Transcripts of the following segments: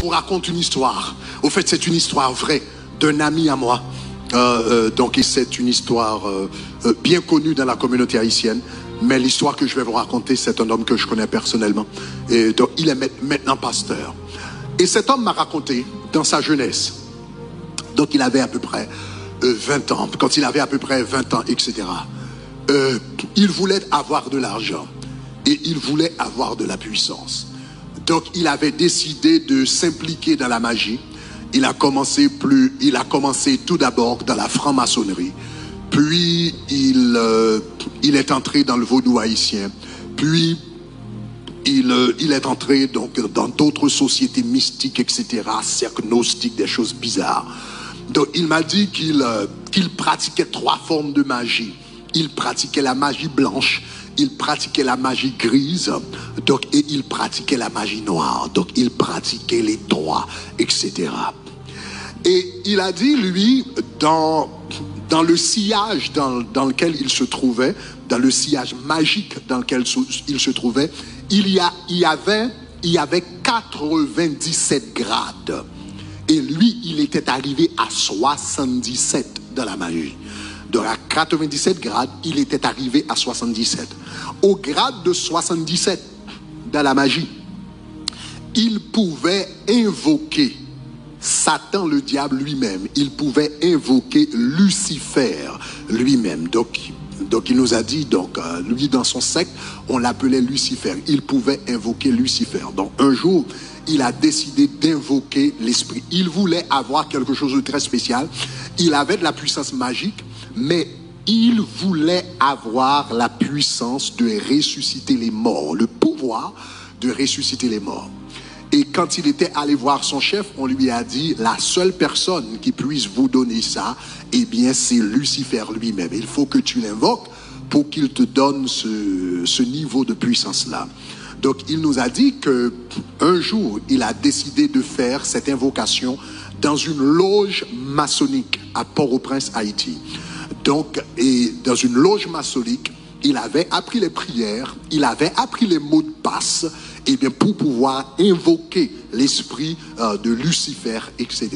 vous raconte une histoire. Au fait, c'est une histoire vraie d'un ami à moi. Donc, c'est une histoire bien connue dans la communauté haïtienne. Mais l'histoire que je vais vous raconter, c'est un homme que je connais personnellement. Et donc, il est maintenant pasteur. Et cet homme m'a raconté, dans sa jeunesse, donc il avait à peu près 20 ans, quand il avait à peu près 20 ans, etc., il voulait avoir de l'argent et il voulait avoir de la puissance. Donc il avait décidé de s'impliquer dans la magie. Il a commencé tout d'abord dans la franc-maçonnerie, puis il est entré dans le vaudou haïtien, puis il est entré donc dans d'autres sociétés mystiques, etc., cercles gnostiques, des choses bizarres. Donc il m'a dit qu'il pratiquait 3 formes de magie. Il pratiquait la magie blanche, il pratiquait la magie grise, donc, et il pratiquait la magie noire. Donc il pratiquait les 3, etc. Et il a dit, lui, dans le sillage dans lequel il se trouvait, dans le sillage magique dans lequel il se trouvait, il y avait 97 grades. Et lui, il était arrivé à 77 dans la magie. Donc à 97 grades, il était arrivé à 77. Au grade de 77 dans la magie, il pouvait invoquer Satan, le diable lui-même. Il pouvait invoquer Lucifer lui-même. Donc il nous a dit, lui dans son secte, on l'appelait Lucifer. Il pouvait invoquer Lucifer. Donc un jour, il a décidé d'invoquer l'esprit. Il voulait avoir quelque chose de très spécial. Il avait de la puissance magique, mais il voulait avoir la puissance de ressusciter les morts, le pouvoir de ressusciter les morts. Et quand il était allé voir son chef, on lui a dit, la seule personne qui puisse vous donner ça, eh bien c'est Lucifer lui-même. Il faut que tu l'invoques pour qu'il te donne ce niveau de puissance-là. Donc il nous a dit qu'un jour, il a décidé de faire cette invocation dans une loge maçonnique à Port-au-Prince, Haïti. Donc, et dans une loge maçonnique, il avait appris les prières, il avait appris les mots de passe, et bien pour pouvoir invoquer l'esprit de Lucifer, etc.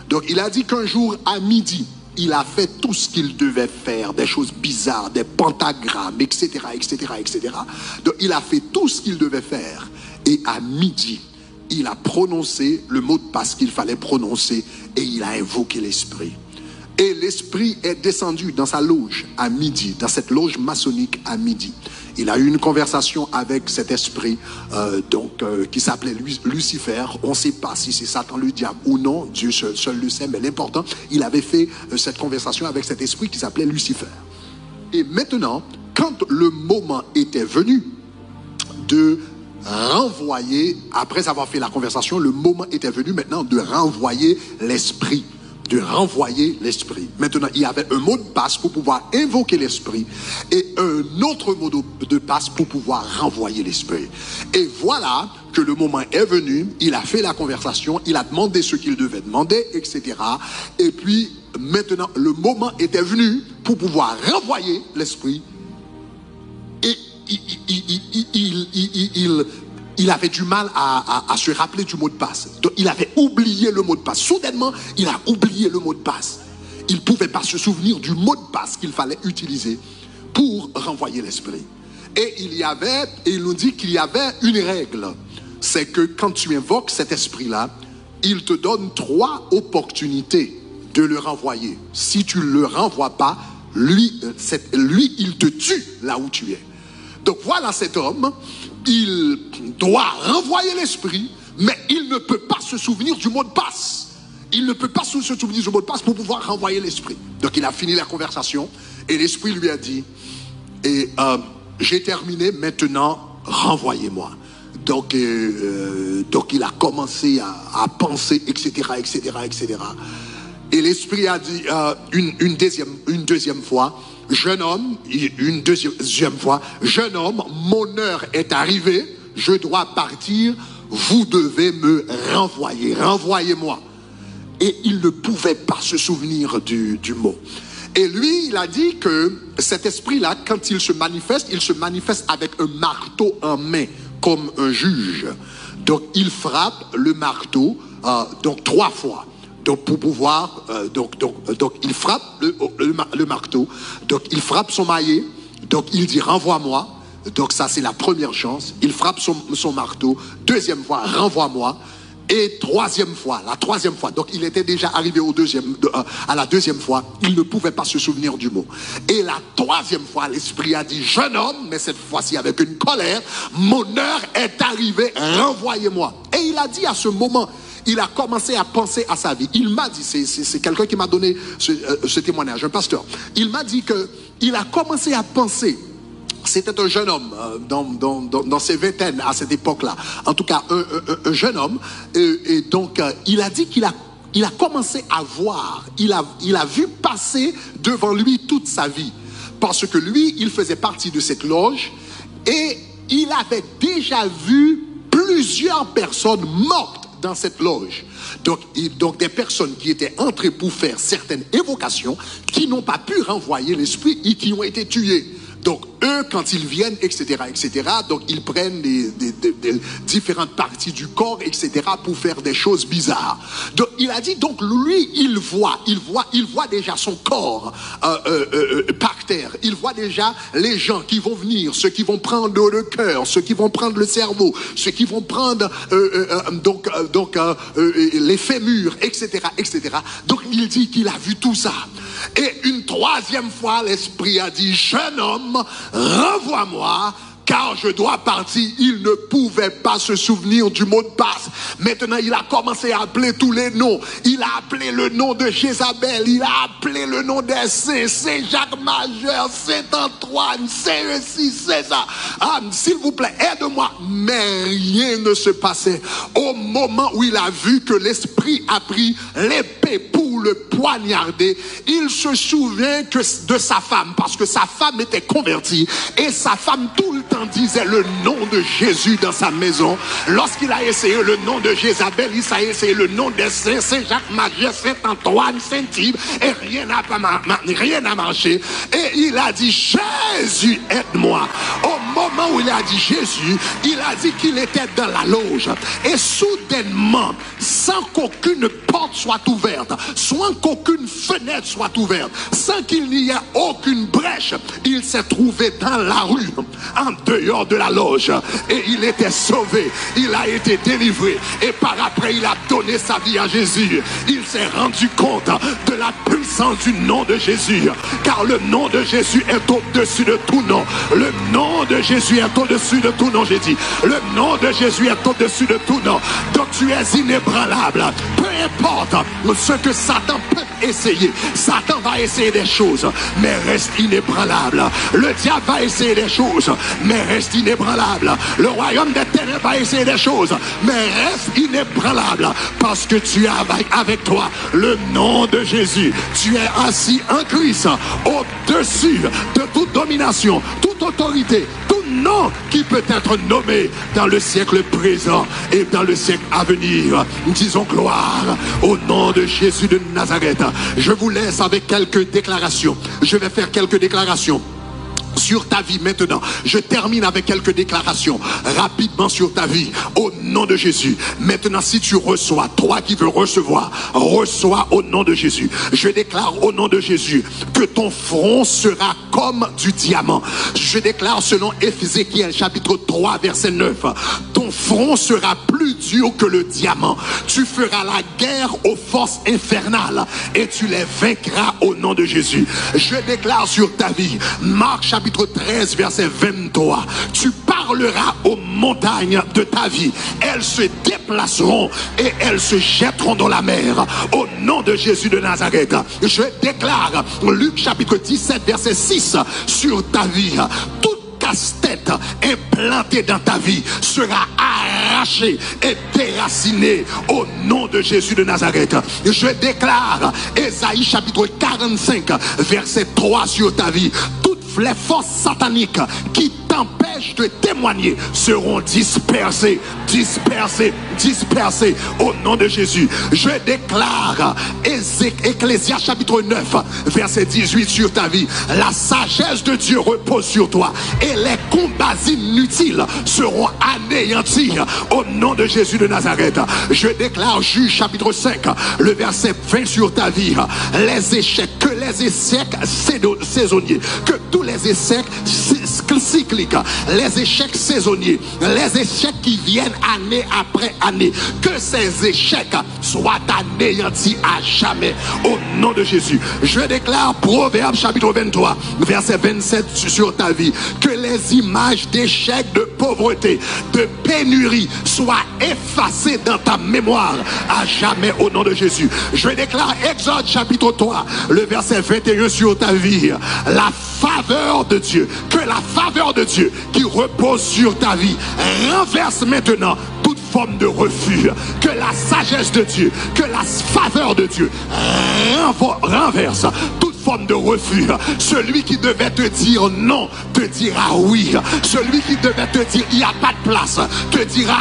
Donc il a dit qu'un jour à midi, il a fait tout ce qu'il devait faire, des choses bizarres, des pentagrammes, etc., etc., etc. Donc il a fait tout ce qu'il devait faire. Et à midi, il a prononcé le mot de passe qu'il fallait prononcer et il a invoqué l'esprit. Et l'esprit est descendu dans sa loge à midi, dans cette loge maçonnique à midi. Il a eu une conversation avec cet esprit qui s'appelait Lucifer. On ne sait pas si c'est Satan le diable ou non, Dieu seul le sait, mais l'important, il avait fait cette conversation avec cet esprit qui s'appelait Lucifer. Et maintenant, quand le moment était venu de renvoyer, après avoir fait la conversation, le moment était venu maintenant de renvoyer l'esprit. De renvoyer l'esprit. Maintenant, il y avait un mot de passe pour pouvoir invoquer l'esprit et un autre mot de passe pour pouvoir renvoyer l'esprit. Et voilà que le moment est venu, il a fait la conversation, il a demandé ce qu'il devait demander, etc. Et puis, maintenant, le moment était venu pour pouvoir renvoyer l'esprit. Et il avait du mal à se rappeler du mot de passe. Donc, il avait oublié le mot de passe. Soudainement, il a oublié le mot de passe. Il ne pouvait pas se souvenir du mot de passe qu'il fallait utiliser pour renvoyer l'esprit. Et il nous dit qu'il y avait une règle. C'est que quand tu invoques cet esprit-là, il te donne 3 opportunités de le renvoyer. Si tu ne le renvoies pas, lui, il te tue là où tu es. Donc voilà cet homme, il doit renvoyer l'esprit, mais il ne peut pas se souvenir du mot de passe. Il ne peut pas se souvenir du mot de passe pour pouvoir renvoyer l'esprit. Donc il a fini la conversation et l'esprit lui a dit, j'ai terminé, maintenant renvoyez-moi. Donc il a commencé à penser, etc., etc., etc. Et l'esprit a dit une deuxième fois, jeune homme, une deuxième fois, jeune homme, mon heure est arrivée, je dois partir, vous devez me renvoyer, renvoyez-moi. Et il ne pouvait pas se souvenir du mot. Et lui, il a dit que cet esprit-là, quand il se manifeste avec un marteau en main, comme un juge. Donc il frappe le marteau donc 3 fois. Donc pour pouvoir, donc il frappe le marteau, donc il frappe son maillet, donc il dit renvoie-moi. Donc ça c'est la première chance. Il frappe son marteau, deuxième fois renvoie-moi. Et la troisième fois, donc il était déjà arrivé à la deuxième fois, il ne pouvait pas se souvenir du mot. Et la troisième fois, l'Esprit a dit, jeune homme, mais cette fois-ci avec une colère, mon heure est arrivée, renvoyez-moi. Et il a dit à ce moment, il a commencé à penser à sa vie. Il m'a dit, c'est quelqu'un qui m'a donné ce témoignage, un pasteur. Il m'a dit qu'il a commencé à penser. C'était un jeune homme dans ses vingtaines à cette époque-là. En tout cas, un jeune homme. Et donc, il a dit qu'il a commencé à voir. Il a vu passer devant lui toute sa vie. Parce que lui, il faisait partie de cette loge. Et il avait déjà vu plusieurs personnes mortes dans cette loge. Donc des personnes qui étaient entrées pour faire certaines évocations, qui n'ont pas pu renvoyer l'esprit et qui ont été tuées. Donc eux, quand ils viennent, etc., donc ils prennent des différentes parties du corps, etc., pour faire des choses bizarres. Donc il a dit, donc lui, il voit déjà son corps par terre. Il voit déjà les gens qui vont venir, ceux qui vont prendre le cœur, ceux qui vont prendre le cerveau, ceux qui vont prendre les fémurs, etc., etc. Donc il dit qu'il a vu tout ça. Et une troisième fois, l'Esprit a dit, jeune homme, renvoie-moi, car je dois partir. Il ne pouvait pas se souvenir du mot de passe. Maintenant, il a commencé à appeler tous les noms. Il a appelé le nom de Jézabel. Il a appelé le nom des saints. Saint Jacques Majeur, Saint Antoine, Saint Eusi, César. Ah, s'il vous plaît, aide-moi. Mais rien ne se passait. Au moment où il a vu que l'Esprit a pris l'épée pour le poignarder, il se souvient de sa femme, parce que sa femme était convertie. Et sa femme tout le temps disait le nom de Jésus dans sa maison. Lorsqu'il a essayé le nom de Jézabel, il a essayé le nom des saints, Saint Jacques Majeur, Saint Antoine, Saint Yves, et rien n'a marché. Et il a dit, Jésus, aide-moi. Au moment où il a dit Jésus, il a dit qu'il était dans la loge. Et soudainement, sans qu'aucune porte soit ouverte, sans qu'aucune fenêtre soit ouverte, sans qu'il n'y ait aucune brèche, il s'est trouvé dans la rue, en dehors de la loge, et il était sauvé, il a été délivré, et par après il a donné sa vie à Jésus. Il s'est rendu compte de la puissance du nom de Jésus, car le nom de Jésus est au-dessus de tout nom. Le nom de Jésus est au-dessus de tout nom, j'ai dit. Le nom de Jésus est au-dessus de tout nom. Donc tu es inébranlable. Peu importe ce que Satan peut essayer. Satan va essayer des choses, mais reste inébranlable. Le diable va essayer des choses, mais reste inébranlable. Le royaume des ténèbres va essayer des choses, mais reste inébranlable, parce que tu as avec toi le nom de Jésus. Tu es assis en Christ, au-dessus de toute domination, toute autorité, tout nom qui peut être nommé dans le siècle présent et dans le siècle à venir. Nous disons gloire au nom de Jésus de Nazareth. Je vous laisse avec quelques déclarations. Je vais faire quelques déclarations sur ta vie maintenant. Je termine avec quelques déclarations rapidement sur ta vie au nom de Jésus. Maintenant, si tu reçois, toi qui veux recevoir, reçois au nom de Jésus. Je déclare au nom de Jésus que ton front sera comme du diamant. Je déclare selon Ézéchiel chapitre 3 verset 9, ton front sera plus dur que le diamant. Tu feras la guerre aux forces infernales et tu les vaincras au nom de Jésus. Je déclare sur ta vie, Marc chapitre 13 verset 23, tu parleras aux montagnes de ta vie, elles se déplaceront et elles se jetteront dans la mer au nom de Jésus de Nazareth. Je déclare Luc chapitre 17 verset 6 sur ta vie, toute casse-tête implantée dans ta vie sera arrachée et déracinée au nom de Jésus de Nazareth. Je déclare Ésaïe chapitre 45 verset 3 sur ta vie, toutes les forces sataniques qui t'empêchent ai-je de témoigner, seront dispersés, dispersés, dispersés au nom de Jésus. Je déclare, Ecclésiaste chapitre 9, verset 18 sur ta vie. La sagesse de Dieu repose sur toi et les combats inutiles seront anéantis au nom de Jésus de Nazareth. Je déclare, Juge chapitre 5, le verset 20 sur ta vie. Les échecs, que les échecs saisonniers, que tous les échecs cycliques, les échecs saisonniers, les échecs qui viennent année après année, que ces échecs soient anéantis à jamais au nom de Jésus. Je déclare, Proverbe chapitre 23, verset 27 sur ta vie, que les images d'échecs, de pauvreté, de pénurie soient effacées dans ta mémoire à jamais au nom de Jésus. Je déclare, Exode chapitre 3, le verset 21 sur ta vie, la faveur de Dieu, que la faveur de Dieu qui repose sur ta vie renverse maintenant toute forme de refus, que la sagesse de Dieu, que la faveur de Dieu renverse toute forme de refus. Celui qui devait te dire non te dira oui. Celui qui devait te dire il n'y a pas de place te dira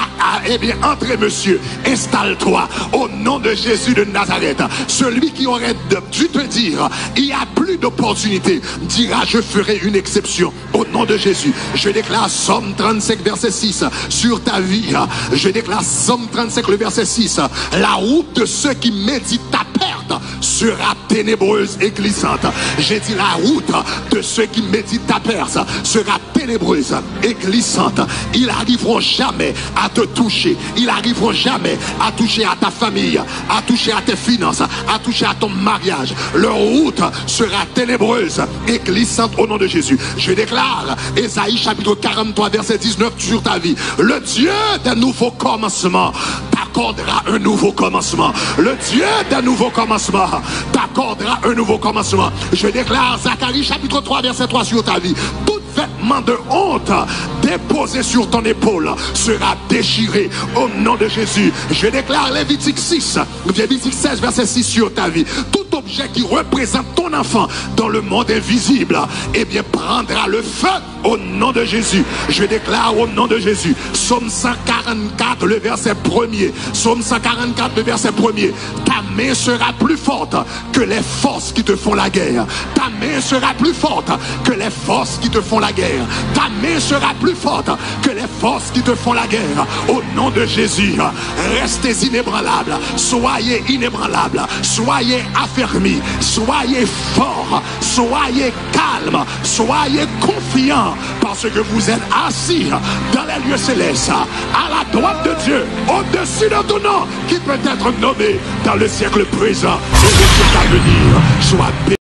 eh bien entrez monsieur, installe-toi au nom de Jésus de Nazareth. Celui qui aurait dû te dire il n'y a plus d'opportunité dira je ferai une exception au nom de Jésus. Je déclare Somme 35 verset 6 sur ta vie. Je déclare Somme 35 le verset 6. La route de ceux qui méditent ta perte sera ténébreuse et glissante. J'ai dit la route de ceux qui méditent ta perte sera ténébreuse et glissante. Ils n'arriveront jamais à te toucher. Ils n'arriveront jamais à toucher à ta famille, à toucher à tes finances, à toucher à ton mariage. Leur route sera ténébreuse et glissante au nom de Jésus. Je déclare Ésaïe chapitre 43 verset 19 sur ta vie. Le Dieu d'un nouveau commencement t'accordera un nouveau commencement. Le Dieu d'un nouveau commencement t'accordera un nouveau commencement. Je déclare Zacharie chapitre 3 verset 3 sur ta vie. Tout vêtement de honte déposé sur ton épaule sera déchiré au nom de Jésus. Je déclare Lévitique 6, Lévitique 16 verset 6 sur ta vie. Tout objet qui représente ton enfant dans le monde invisible, eh bien prendra le feu au nom de Jésus. Je déclare au nom de Jésus, Psaume 144 le verset 1er, Psaume 144 le verset 1er, ta main sera plus forte que les forces qui te font la guerre. Ta main sera plus forte que les forces qui te font la guerre. Ta main sera plus forte que les forces qui te font la guerre. Au nom de Jésus, restez inébranlables, soyez inébranlables, soyez affermis, soyez forts, soyez calmes, soyez confiants, parce que vous êtes assis dans les lieux célestes, à la droite de Dieu, au-dessus de tout nom qui peut être nommé dans le siècle présent et le siècle à venir. Sois béni.